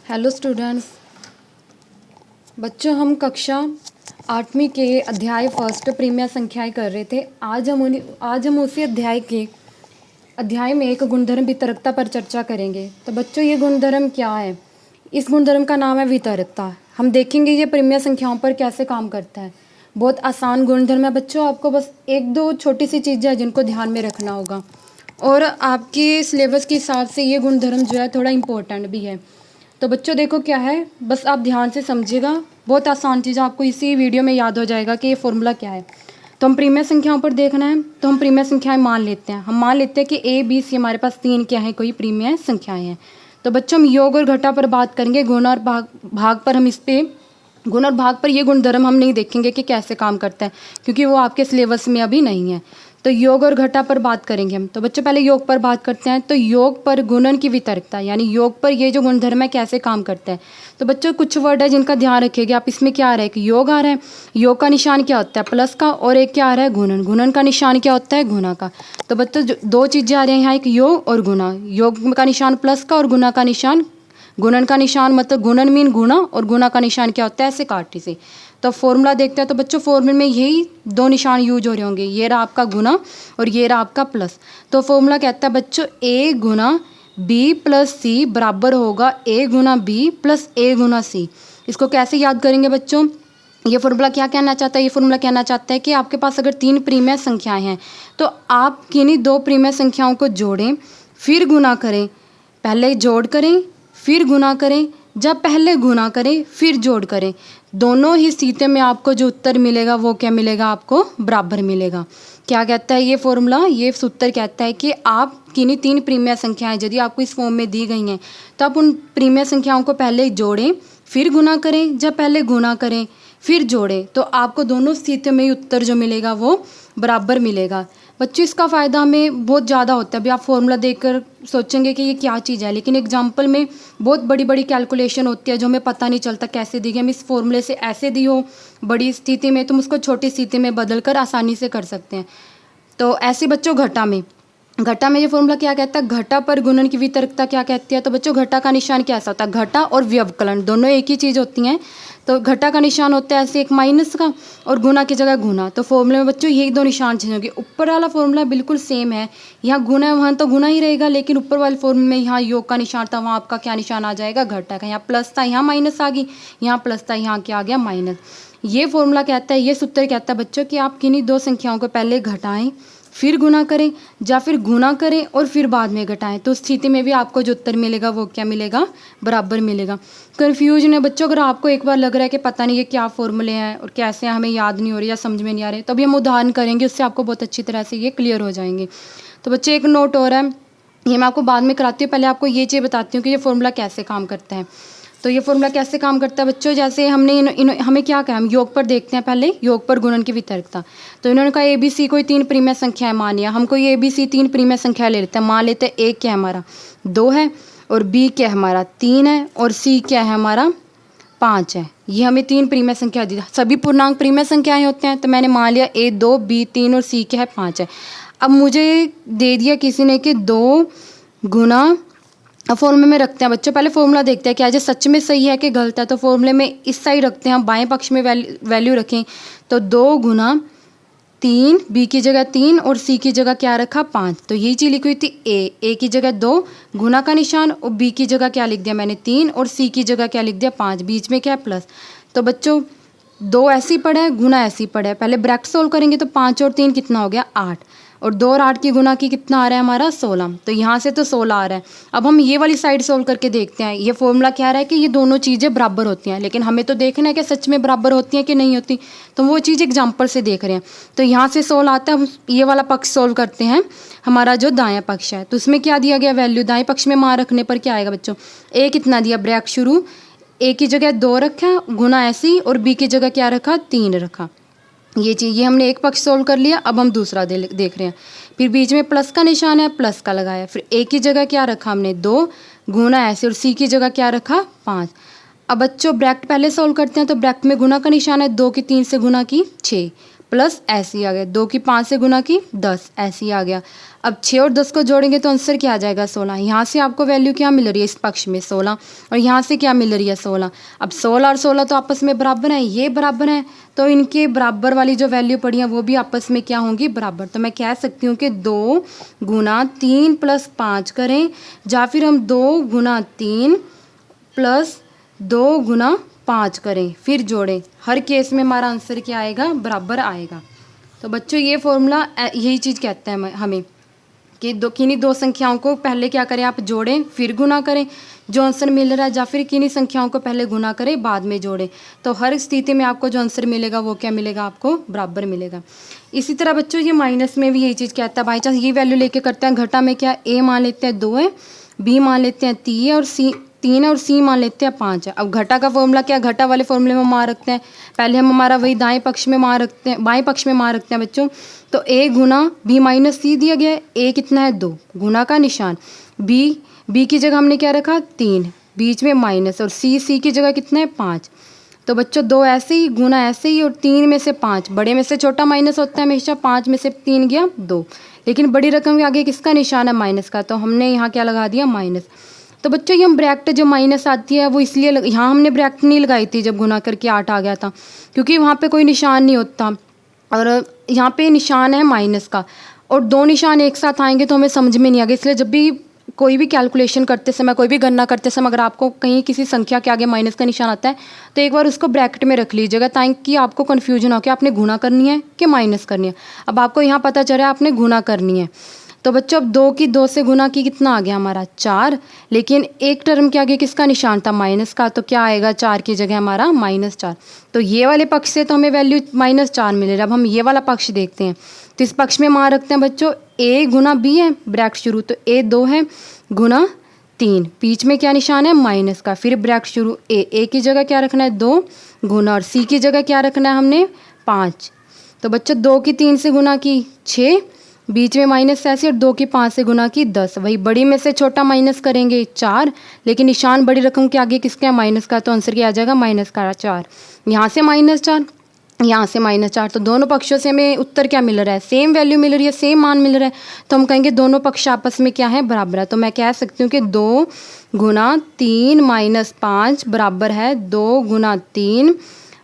Hello students. बच्चों, हम कक्षा 8वीं के अध्याय फर्स्ट प्रीमियर संख्याएं कर रहे थे। आज हम उसी अध्याय में एक गुणधर्म वितरकता पर चर्चा करेंगे। तो बच्चों, ये गुणधर्म क्या है? इस गुणधर्म का नाम है वितरकता। हम देखेंगे ये प्रीमियर संख्याओं पर कैसे काम करता है। बहुत आसान गुणधर्म है बच्चों, आपको बस एक दो छोटी सी चीज़ें हैं जिनको ध्यान में रखना होगा, और आपके सिलेबस के हिसाब से ये गुणधर्म जो है थोड़ा इम्पोर्टेंट भी है। तो बच्चों देखो क्या है, बस आप ध्यान से समझिएगा। बहुत आसान चीज़, आपको इसी वीडियो में याद हो जाएगा कि ये फॉर्मूला क्या है। तो हम प्रीमियर संख्याओं पर देखना है, तो हम प्रीमियर संख्याएं मान लेते हैं। हम मान लेते हैं कि ए बी सी हमारे पास तीन क्या है, कोई प्रीमियर संख्याएं हैं। तो बच्चों, हम योग और घटा पर बात करेंगे। गुण और भाग पर हम इस पे गुण और भाग पर ये गुणधर्म हम नहीं देखेंगे कि कैसे काम करता है, क्योंकि वो आपके सिलेबस में अभी नहीं है। तो योग और घटा पर बात करेंगे हम। तो बच्चों पहले योग पर बात करते हैं। तो योग पर गुणन की वितरकता, यानी योग पर ये जो गुणधर्म है कैसे काम करता है। तो बच्चों कुछ वर्ड है जिनका ध्यान रखिएगा आप। इसमें क्या आ रहा है कि योग आ रहा है, योग का निशान क्या होता है, प्लस का, और एक क्या आ रहा है, गुणन। गुणन का निशान क्या होता है, गुना का। तो बच्चों दो चीज़ें आ रही हैं यहाँ, एक योग और गुना। योग का निशान प्लस का और गुना का निशान, गुणन का निशान मतलब गुणन मीन गुना, और गुना का निशान क्या होता है, ऐसे काटी से। तो फॉर्मूला देखते हैं। तो बच्चों फॉर्मूले में यही दो निशान यूज हो रहे होंगे, ये रहा आपका गुना और ये रहा आपका प्लस। तो फॉर्मूला कहता है बच्चों ए गुना बी प्लस सी बराबर होगा ए गुना बी प्लस ए गुना सी। इसको कैसे याद करेंगे बच्चों? ये फॉर्मूला क्या कहना चाहता है? ये फॉर्मूला कहना चाहता है कि आपके पास अगर तीन प्रीमियर संख्याएं हैं तो आप किन्हीं दो प्रीमियर संख्याओं को जोड़ें, फिर गुना करें। पहले जोड़ करें फिर गुना करें, जब पहले गुना करें फिर जोड़ करें, दोनों ही स्थिति में आपको जो उत्तर मिलेगा वो क्या मिलेगा, आपको बराबर मिलेगा। क्या कहता है ये फॉर्मूला? ये सूत्र कहता है कि आप किन्हीं तीन प्रीमियर संख्याएं यदि आपको इस फॉर्म में दी गई हैं तो आप उन प्रीमियर संख्याओं को पहले जोड़ें, फिर गुना करें, जब पहले गुना करें फिर जोड़ें, तो आपको दोनों स्थितियों में उत्तर जो मिलेगा वो बराबर मिलेगा। बच्चों इसका फ़ायदा हमें बहुत ज़्यादा होता है। अभी आप फॉर्मूला देखकर सोचेंगे कि ये क्या चीज़ है, लेकिन एग्जाम्पल में बहुत बड़ी बड़ी कैलकुलेशन होती है जो हमें पता नहीं चलता कैसे दी गई। हम इस फॉर्मूले से ऐसे दी हो बड़ी स्थिति में, तुम उसको छोटी स्थिति में बदल कर आसानी से कर सकते हैं। तो ऐसे बच्चों घटा में ये फॉर्मूला क्या कहता है, घटा पर गुणन की वितरकता क्या कहती है। तो बच्चों घटा का निशान कैसा होता है, घटा और व्यवकलन दोनों एक ही चीज़ होती हैं। तो घटा का निशान होता है ऐसे एक माइनस का, और गुना की जगह गुना। तो फॉर्मूले में बच्चों यही दो निशान चेंज होंगे। ऊपर वाला फॉर्मूला बिल्कुल सेम है, यहाँ गुना है वहाँ तो गुना ही रहेगा, लेकिन ऊपर वाले फॉर्मूले में यहाँ योग का निशान था, वहाँ आपका क्या निशान आ जाएगा, घटा का। यहाँ प्लस था, यहाँ माइनस आ गई, यहाँ प्लस था, यहाँ क्या आ गया, माइनस। ये फॉर्मूला कहता है, ये सूत्र कहता है बच्चों कि आप किन्हीं दो संख्याओं को पहले घटाएं, फिर गुना करें, या फिर गुना करें और फिर बाद में घटाएं, तो स्थिति में भी आपको जो उत्तर मिलेगा वो क्या मिलेगा, बराबर मिलेगा। कन्फ्यूजन है बच्चों, अगर आपको एक बार लग रहा है कि पता नहीं ये क्या फॉर्मूले हैं और कैसे हैं, हमें याद नहीं हो रही या समझ में नहीं आ रहे, तो अभी हम उदाहरण करेंगे, उससे आपको बहुत अच्छी तरह से ये क्लियर हो जाएंगे। तो बच्चे एक नोट और है, ये मैं आपको बाद में कराती हूँ, पहले आपको ये चीज़ बताती हूँ कि ये फॉर्मूला कैसे काम करता है। तो ये फॉर्मूला कैसे काम करता है बच्चों, जैसे हमने हमें क्या कहा, हम योग पर देखते हैं पहले, योग पर गुणन की वितरकता। तो इन्होंने कहा ए बी सी कोई तीन प्रीमियर संख्याएं मान लिया, हम कोई ए बी सी तीन प्रीमियर संख्या ले लेते हैं। मान लेते हैं ए क्या है हमारा 2 है, और बी क्या है हमारा 3 है, और सी क्या है हमारा 5 है। ये हमें तीन प्रीमियर संख्या दी, सभी पूर्णांक प्रीमियर संख्याएं होते हैं। तो मैंने मान लिया ए 2 बी 3 और सी क्या है 5 है। अब मुझे दे दिया किसी ने कि 2 गुना, अब फॉर्मूले में रखते हैं बच्चों, पहले फॉर्मूला देखते हैं क्या ये सच में सही है कि गलत है। तो फॉर्मूले में इस साइड रखते हैं, हम बाएं पक्ष में वैल्यू रखें। तो 2 गुना 3, बी की जगह 3 और सी की जगह क्या रखा 5। तो यही चीज़ लिखी हुई थी ए की जगह 2 गुना का निशान, और बी की जगह क्या लिख दिया मैंने 3, और सी की जगह क्या लिख दिया 5, बीच में क्या है प्लस। तो बच्चों 2 ऐसे ही पड़ा है, गुना ऐसे ही पड़ा है, पहले ब्रैकेट सोल्व करेंगे तो 5 और 3 कितना हो गया 8, और 2 और 8 की गुना की कितना आ रहा है हमारा 16। तो यहाँ से तो 16 आ रहा है। अब हम ये वाली साइड सोल्व करके देखते हैं। ये फॉर्मूला कह रहा है कि ये दोनों चीज़ें बराबर होती हैं, लेकिन हमें तो देखना है कि सच में बराबर होती हैं कि नहीं होती, तो वो चीज़ एग्जाम्पल से देख रहे हैं। तो यहाँ से 16 आता है, हम ये वाला पक्ष सोल्व करते हैं, हमारा जो दायां पक्ष है। तो उसमें क्या दिया गया वैल्यू, दाएं पक्ष में मान रखने पर क्या आएगा बच्चों, ए कितना दिया, ब्रैकेट शुरू, ए की जगह 2 रखा, गुना ऐसी, और बी की जगह क्या रखा 3 रखा। ये चीज़, ये हमने एक पक्ष सोल्व कर लिया। अब हम दूसरा देख रहे हैं, फिर बीच में प्लस का निशान है, प्लस का लगाया, फिर ए की जगह क्या रखा हमने 2 गुना ऐसे, और सी की जगह क्या रखा 5। अब बच्चों ब्रैकेट पहले सोल्व करते हैं, तो ब्रैकेट में गुना का निशान है, 2 की 3 से गुना की 6, प्लस ऐसे ही आ गया, 2 की 5 से गुना की 10, ऐसे ही आ गया। अब 6 और 10 को जोड़ेंगे तो आंसर क्या आ जाएगा 16। यहाँ से आपको वैल्यू क्या मिल रही है इस पक्ष में 16, और यहाँ से क्या मिल रही है 16। अब 16 और 16 तो आपस में बराबर है, ये बराबर है, तो इनके बराबर वाली जो वैल्यू पड़ी है वो भी आपस में क्या होंगी, बराबर। तो मैं कह सकती हूँ कि 2 गुना 3 प्लस 5 करें, या फिर हम 2 गुना 3 प्लस 2 गुना 5 करें, फिर जोड़ें। हर केस में हमारा आंसर क्या आएगा, बराबर आएगा। तो बच्चों ये फॉर्मूला यही चीज़ कहता है हमें कि किन्हीं दो संख्याओं को पहले क्या करें, आप जोड़ें फिर गुना करें जो आंसर मिल रहा है, या फिर किन्हीं संख्याओं को पहले गुना करें बाद में जोड़ें। तो हर स्थिति में आपको जो आंसर मिलेगा वो क्या मिलेगा, आपको बराबर मिलेगा। इसी तरह बच्चों ये माइनस में भी यही चीज़ कहता है। बाई चांस ये वैल्यू लेके करते हैं, घटा में क्या ए मान लेते हैं 2 है, बी मान लेते हैं 3 है, और सी 3 है, और सी मान लेते हैं 5 है। अब घटा का फॉर्मूला क्या, घटा वाले फॉर्मूले में मान रखते हैं, पहले हम हमारा वही दाएं पक्ष में मान रखते हैं, बाएं पक्ष में मान रखते हैं बच्चों। तो ए गुना बी माइनस सी दिया गया है, ए कितना है 2, गुना का निशान, बी की जगह हमने क्या रखा 3, बीच में माइनस, और सी की जगह कितना है 5। तो बच्चों 2 ऐसे ही, गुना ऐसे ही, और 3 में से 5, बड़े में से छोटा माइनस होता है हमेशा, 5 में से 3 गया 2, लेकिन बड़ी रकम के आगे किसका निशान है, माइनस का, तो हमने यहाँ क्या लगा दिया, माइनस। तो बच्चों ये हम ब्रैकेट जो माइनस आती है वो इसलिए यहाँ हमने ब्रैकेट नहीं लगाई थी जब गुना करके 8 आ गया था, क्योंकि वहाँ पे कोई निशान नहीं होता, और यहाँ पे निशान है माइनस का, और 2 निशान एक साथ आएंगे तो हमें समझ में नहीं आएगा। इसलिए जब भी कोई भी कैलकुलेशन करते समय, कोई भी गणना करते समय अगर आपको कहीं किसी संख्या के आगे माइनस का निशान आता है तो एक बार उसको ब्रैकेट में रख लीजिएगा, ताकि आपको कन्फ्यूजन हो कि आपने गुना करनी है कि माइनस करनी है। अब आपको यहाँ पता चल रहा है आपने गुना करनी है। तो बच्चों अब 2 की 2 से गुना की कितना आ गया हमारा 4, लेकिन एक टर्म के आगे किसका निशान था, माइनस का, तो क्या आएगा 4 की जगह हमारा -4। तो ये वाले पक्ष से तो हमें वैल्यू -4 मिलेगा। अब हम ये वाला पक्ष देखते हैं, तो इस पक्ष में मान रखते हैं बच्चों a गुना b है, ब्रैकेट शुरू, तो a 2 है गुना 3, बीच में क्या निशान है माइनस का, फिर ब्रैकेट शुरू, a की जगह क्या रखना है 2 गुना, और c की जगह क्या रखना है हमने 5। तो बच्चों 2 की 3 से गुना की 6, बीच में माइनस ऐसे, और 2 की 5 से गुना की 10, वही बड़ी में से छोटा माइनस करेंगे 4, लेकिन निशान बड़ी रकम के आगे किसका है, माइनस का, तो आंसर क्या आ जाएगा -4। यहाँ से -4, यहाँ से -4, तो दोनों पक्षों से हमें उत्तर क्या मिल रहा है, सेम वैल्यू मिल रही है, सेम मान मिल रहा है, तो हम कहेंगे दोनों पक्ष आपस में क्या है, बराबर है। तो मैं कह सकती हूँ कि 2 गुना 3 -5 बराबर है 2 गुना 3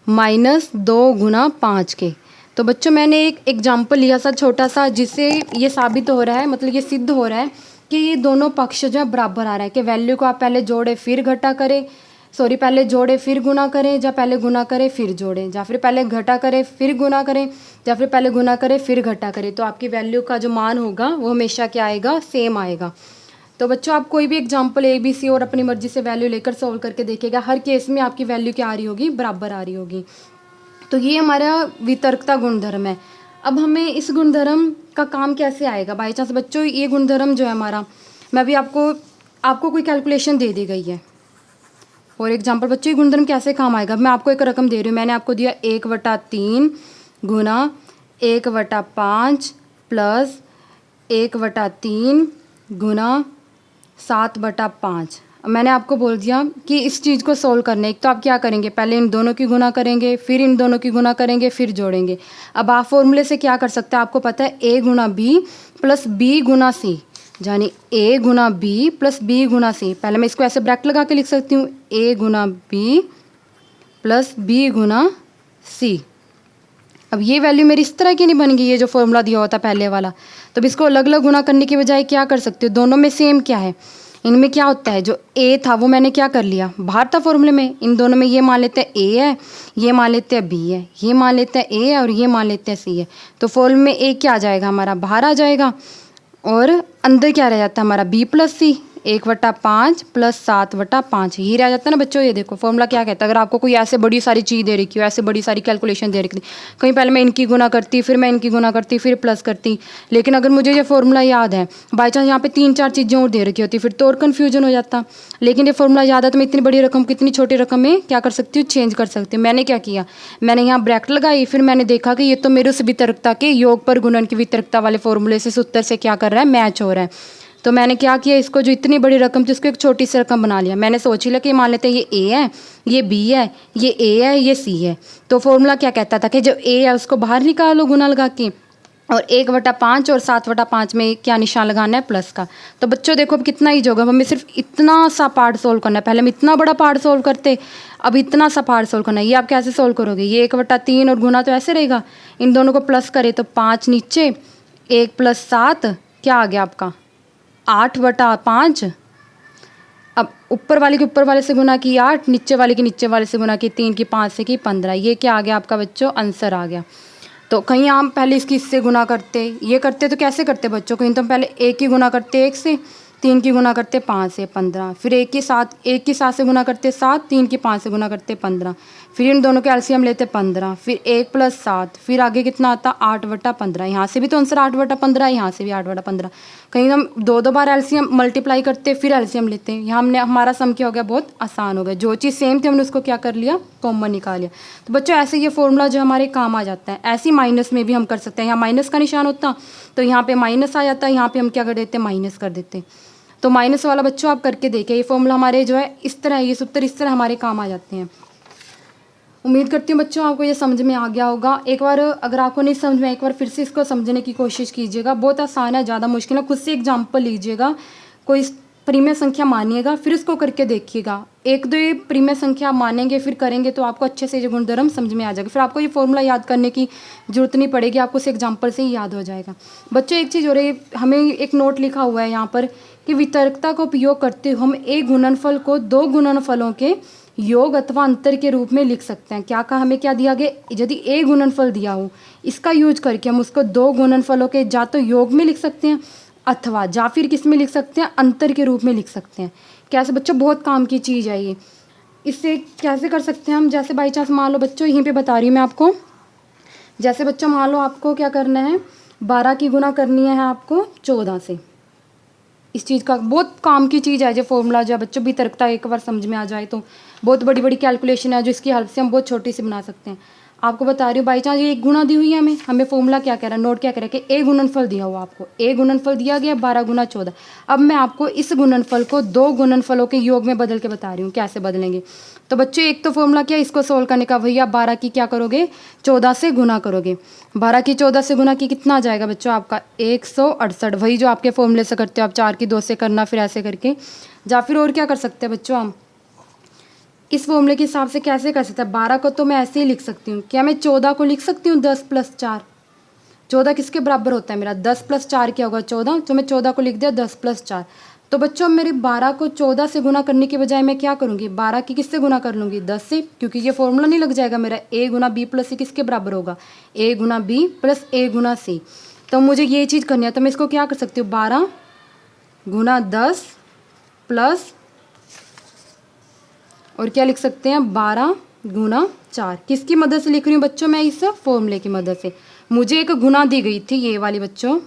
माइनस 2 गुना 5 के। तो बच्चों मैंने एक एग्जाम्पल लिया सा छोटा सा, जिससे ये साबित हो रहा है, मतलब ये सिद्ध हो रहा है कि ये दोनों पक्ष जो है बराबर आ रहा है, कि वैल्यू को आप पहले जोड़े फिर घटा करें, पहले जोड़े फिर गुना करें, या पहले गुना करें फिर जोड़ें, या फिर पहले घटा करें फिर गुना करें, या फिर पहले गुना करें फिर घटा करें, तो आपकी वैल्यू का जो मान होगा वो हमेशा क्या आएगा, सेम आएगा। तो बच्चों आप कोई भी एग्जाम्पल ABC और अपनी मर्जी से वैल्यू लेकर सॉल्व करके देखिएगा, हर केस में आपकी वैल्यू क्या आ रही होगी, बराबर आ रही होगी। तो ये हमारा वितर्कता गुणधर्म है। अब हमें इस गुणधर्म का काम कैसे आएगा, बाई चांस बच्चों ये गुणधर्म जो है हमारा, मैं अभी आपको कोई कैलकुलेशन दे दी गई है, फॉर एग्जांपल बच्चों ये गुणधर्म कैसे काम आएगा। मैं आपको एक रकम दे रही हूँ, मैंने आपको दिया 1/3 गुना 1/5 प्लस 1/3 गुना 7/5। मैंने आपको बोल दिया कि इस चीज़ को सोल्व करने, एक तो आप क्या करेंगे, पहले इन दोनों की गुना करेंगे, फिर इन दोनों की गुना करेंगे, फिर जोड़ेंगे। अब आप फॉर्मूले से क्या कर सकते हैं, आपको पता है a Guna b plus b Guna c, यानी a Guna b plus b Guna c। पहले मैं इसको ऐसे ब्रैकेट लगा के लिख सकती हूँ, a Guna b plus b Guna c। अब ये वैल्यू मेरी इस तरह की नहीं बन गई, ये जो फॉर्मूला दिया होता पहले वाला। तो अब इसको अलग अलग गुना करने की बजाय क्या कर सकते हो, दोनों में सेम क्या है, इनमें क्या होता है, जो a था वो मैंने क्या कर लिया, बाहर था फॉर्मूले में, इन दोनों में ये मान लेते हैं a है, ये मान लेते हैं b है, ये मान लेते हैं a है, और ये मान लेते हैं c है। तो फॉर्मूले में a क्या आ जाएगा हमारा, बाहर आ जाएगा, और अंदर क्या रह जाता है हमारा b प्लस c, 1/5 प्लस 7/5, ये रह जाता है ना बच्चों। ये देखो फॉर्मूला क्या कहता है, अगर आपको कोई ऐसे बड़ी सारी चीज़ दे रखी हो, ऐसे बड़ी सारी कैलकुलेशन दे रखी, कहीं पहले मैं इनकी गुना करती, फिर मैं इनकी गुना करती, फिर प्लस करती, लेकिन अगर मुझे ये फॉर्मूला याद है, बाई चांस यहाँ पे 3-4 चीज़ें और दे रखी होती, फिर तो और कन्फ्यूजन हो जाता। लेकिन ये फॉर्मूला याद है तो मैं इतनी बड़ी रकम कितनी छोटी रकम में क्या कर सकती हूँ, चेंज कर सकती हूँ। मैंने क्या किया, मैंने यहाँ ब्रैकेट लगाई, फिर मैंने देखा कि ये तो मेरे उस वितरकता के योग पर गुणन की वितरकता वाले फॉर्मूले से उत्तर से क्या कर रहा है, मैच हो रहा है। तो मैंने क्या किया, इसको जो इतनी बड़ी रकम थी उसको एक छोटी सी रकम बना लिया। मैंने सोच लिया कि मान लेते हैं ये ए है, ये बी है, ये ए है, ये सी है। तो फॉर्मूला क्या कहता था कि जो ए है उसको बाहर निकालो गुना लगा के, और 1/5 और 7/5 में क्या निशान लगाना है, प्लस का। तो बच्चों देखो अब कितना ईजी होगा, हमें सिर्फ इतना सा पार्ट सोल्व करना है। पहले हम इतना बड़ा पार्ट सोल्व करते, अब इतना सा पार्ट सोल्व करना है। ये आप कैसे सोल्व करोगे, ये 1/3 और गुना तो ऐसे रहेगा, इन दोनों को प्लस करें तो 5 नीचे, 1 + 7 क्या आ गया आपका 8/5। अब ऊपर वाले के ऊपर वाले से गुना की 8, नीचे वाले के नीचे वाले से गुना की 3 की 5 से की 15। ये क्या आ गया आपका बच्चों, आंसर आ गया। तो कहीं हम पहले इसकी इससे गुना करते, ये करते तो कैसे करते बच्चों, कहीं तो हम पहले 1 की गुना करते 1 से, 3 की गुना करते 5 से 15, फिर 1 की 7 से गुना करते 7, 3 की 5 से गुना करते 15, फिर इन दोनों के एलसीएम लेते 15, फिर 1 + 7, फिर आगे कितना आता 8/15। यहाँ से भी तो आंसर 8/15, यहाँ से भी 8/15। कहीं हम 2 बार एलसीएम मल्टीप्लाई करते फिर एलसीएम लेते हैं। यहाँ हमने हमारा सम क्या हो गया, बहुत आसान हो गया। जो चीज़ सेम थी हमने उसको क्या कर लिया, कॉमन निकाल लिया। तो बच्चों ऐसे ये फॉर्मूला जो हमारे काम आ जाता है, ऐसे माइनस में भी हम कर सकते हैं। यहाँ माइनस का निशान होता तो यहाँ पे माइनस आ जाता है, यहाँ पे हम क्या कर देते, माइनस कर देते। तो माइनस वाला बच्चों आप करके देखिए, ये फॉर्मूला हमारे जो है इस तरह, ये सूत्र इस तरह हमारे काम आ जाते हैं। उम्मीद करती हूँ बच्चों आपको ये समझ में आ गया होगा। एक बार अगर आपको नहीं समझ में, एक बार फिर से इसको समझने की कोशिश कीजिएगा। बहुत आसान है, ज़्यादा मुश्किल है। खुद से एग्जाम्पल लीजिएगा, कोई परिमेय संख्या मानिएगा, फिर उसको करके देखिएगा। 1-2 परिमेय संख्या मानेंगे फिर करेंगे तो आपको अच्छे से ये गुणधर्म समझ में आ जाएगा। फिर आपको ये फॉर्मूला याद करने की जरूरत नहीं पड़ेगी, आपको उस एग्जाम्पल से ही याद हो जाएगा। बच्चों एक चीज़ हो रही है, हमें एक नोट लिखा हुआ है यहाँ पर कि वितर्कता का उपयोग करते हुए हम एक गुणनफल को 2 गुणनफलों के योग अथवा अंतर के रूप में लिख सकते हैं। क्या कहा, हमें क्या दिया गया, यदि ए गुणनफल दिया हो, इसका यूज करके हम उसको 2 गुणनफलों के या तो योग में लिख सकते हैं अथवा या फिर किस में लिख सकते हैं, अंतर के रूप में लिख सकते हैं। कैसे बच्चों, बहुत काम की चीज़ है ये। इससे कैसे कर सकते हैं हम, जैसे बाई चांस मान लो बच्चों, यहीं पे बता रही हूँ मैं आपको। जैसे बच्चों मान लो आपको क्या करना है, 12 की गुना करनी है आपको 14 से। इस चीज़ का बहुत काम की चीज़ है जो फॉर्मूला, जो बच्चों भी तर्कता एक बार समझ में आ जाए तो बहुत बड़ी बड़ी कैलकुलेशन है जो इसकी हेल्प से हम बहुत छोटी सी बना सकते हैं। आपको बता रही हूँ बाई चांस ये एक गुना दी हुई है, हमें फॉर्मूला क्या कह रहा है, नोट क्या कह रहा है कि ए गुणनफल दिया हुआ, आपको ए गुणनफल दिया गया 12 × 14। अब मैं आपको इस गुणनफल को 2 गुणनफलों के योग में बदल के बता रही हूँ कैसे बदलेंगे। तो बच्चों एक तो फॉर्मूला क्या, इसको सोल्व करने का, भैया 12 की क्या करोगे, 14 से गुना करोगे। 12 की 14 से गुना की कितना आ जाएगा बच्चों आपका 168। वही जो आपके फॉर्मूले से करते हो आप, 4 की 2 से करना, फिर ऐसे करके। या फिर और क्या कर सकते हैं बच्चों, हम इस फॉर्मूले के हिसाब से कैसे कर सकते हैं, 12 को तो मैं ऐसे ही लिख सकती हूँ। क्या मैं 14 को लिख सकती हूँ 10 + 4। 14 किसके बराबर होता है मेरा, 10 + 4 क्या होगा 14। तो मैं 14 को लिख दिया 10 + 4। तो बच्चों मेरी 12 को 14 से गुना करने के बजाय मैं क्या करूँगी, 12 की किससे गुना कर लूँगी, 10 से। क्योंकि ये फॉर्मूला नहीं लग जाएगा मेरा, a × b + c किसके बराबर होगा, a × b + a × c। तो मुझे ये चीज़ करनी है, तो मैं इसको क्या कर सकती हूँ, 12 × 10 प्लस, और क्या लिख सकते हैं 12 × 4। किसकी मदद से लिख रही हूँ बच्चों, मैं इस फॉर्मूले की मदद से। मुझे एक गुना दी गई थी ये वाली बच्चों,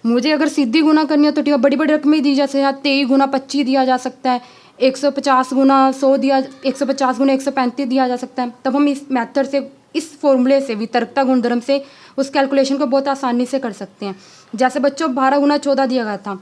मुझे अगर सीधी गुना करनी है तो ठीक है, बड़ी बड़ी रकमें दी, जैसे यहाँ 23 × 25 दिया जा सकता है, 150 × 100 दिया, 150 × 135 दिया जा सकता है। तब हम इस मेथड से, इस फॉर्मूले से, वितर्कता गुणधर्म से उस कैलकुलेशन को बहुत आसानी से कर सकते हैं। जैसे बच्चों 12 × 14 दिया गया था,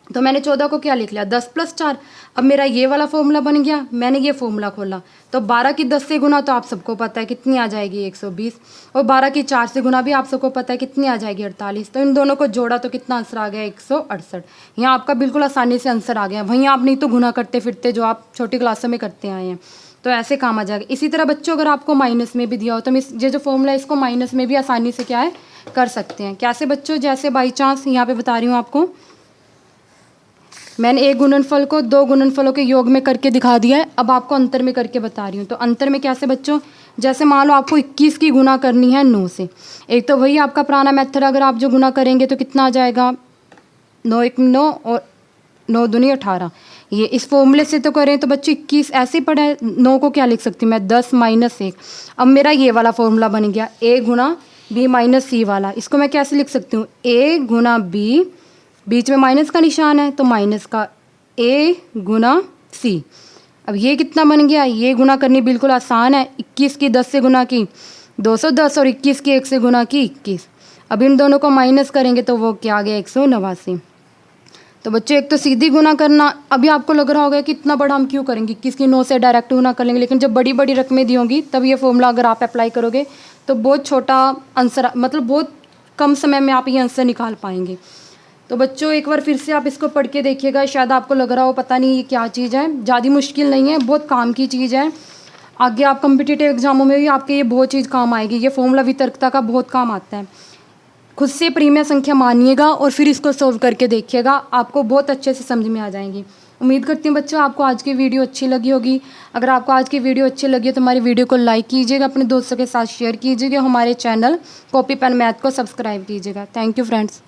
तो मैंने 14 को क्या लिख लिया 10 + 4। अब मेरा ये वाला फॉर्मूला बन गया, मैंने ये फॉर्मूला खोला तो 12 की 10 से गुना तो आप सबको पता है कितनी आ जाएगी 120, और 12 की 4 से गुना भी आप सबको पता है कितनी आ जाएगी 48। तो इन दोनों को जोड़ा तो कितना आंसर आ गया 168। यहाँ आपका बिल्कुल आसानी से आंसर आ गया। वहीं आप नहीं तो गुना करते फिरते जो आप छोटी क्लासों में करते आए हैं, तो ऐसे काम आ जाएगा। इसी तरह बच्चों अगर आपको माइनस में भी दिया हो तो हम ये जो फॉर्मूला है इसको माइनस में भी आसानी से क्या है कर सकते हैं। कैसे बच्चों, जैसे बाई चांस यहाँ पे बता रही हूँ आपको, मैंने एक गुणनफल को 2 गुणनफलों के योग में करके दिखा दिया है। अब आपको अंतर में करके बता रही हूँ। तो अंतर में कैसे बच्चों, जैसे मान लो आपको 21 की गुना करनी है 9 से। एक तो वही आपका पुराना मेथड, अगर आप जो गुना करेंगे तो कितना आ जाएगा 9 × 1 9 और 9 दूनी 18। ये इस फॉर्मूले से तो करें तो बच्चे 21 ऐसे ही पड़ा है। 9 को क्या लिख सकती हूँ मैं 10 - 1। अब मेरा ये वाला फॉर्मूला बन गया a × b - c वाला। इसको मैं कैसे लिख सकती हूँ, a × b, बीच में माइनस का निशान है तो माइनस का a × c। अब ये कितना बन गया, ये गुना करनी बिल्कुल आसान है। 21 की 10 से गुना की 210 और 21 की 1 से गुना की 21। अब इन दोनों को माइनस करेंगे तो वो क्या आ गया 189। तो बच्चों एक तो सीधी गुना करना, अभी आपको लग रहा होगा कि इतना बड़ा हम क्यों करेंगे, किसकी 9 से डायरेक्ट गुना कर लेंगे, लेकिन जब बड़ी बड़ी रकमें दी होंगी तब ये फॉर्मूला अगर आप अप्लाई करोगे तो बहुत छोटा आंसर, मतलब बहुत कम समय में आप ये आंसर निकाल पाएंगे। तो बच्चों एक बार फिर से आप इसको पढ़ के देखिएगा, शायद आपको लग रहा हो पता नहीं ये क्या चीज़ है, ज़्यादा मुश्किल नहीं है, बहुत काम की चीज़ है। आगे आप कॉम्पिटिटिव एग्जामों में भी आपके ये बहुत चीज़ काम आएगी, ये फॉर्मूला वितर्कता का बहुत काम आता है। खुद से प्रीमिय संख्या मानिएगा और फिर इसको सॉल्व करके देखिएगा, आपको बहुत अच्छे से समझ में आ जाएंगी। उम्मीद करती हूँ बच्चों आपको आज की वीडियो अच्छी लगी होगी। अगर आपको आज की वीडियो अच्छी लगी है तो हमारी वीडियो को लाइक कीजिएगा, अपने दोस्तों के साथ शेयर कीजिएगा, हमारे चैनल कॉपी पेन मैथ को सब्सक्राइब कीजिएगा। Thank you friends.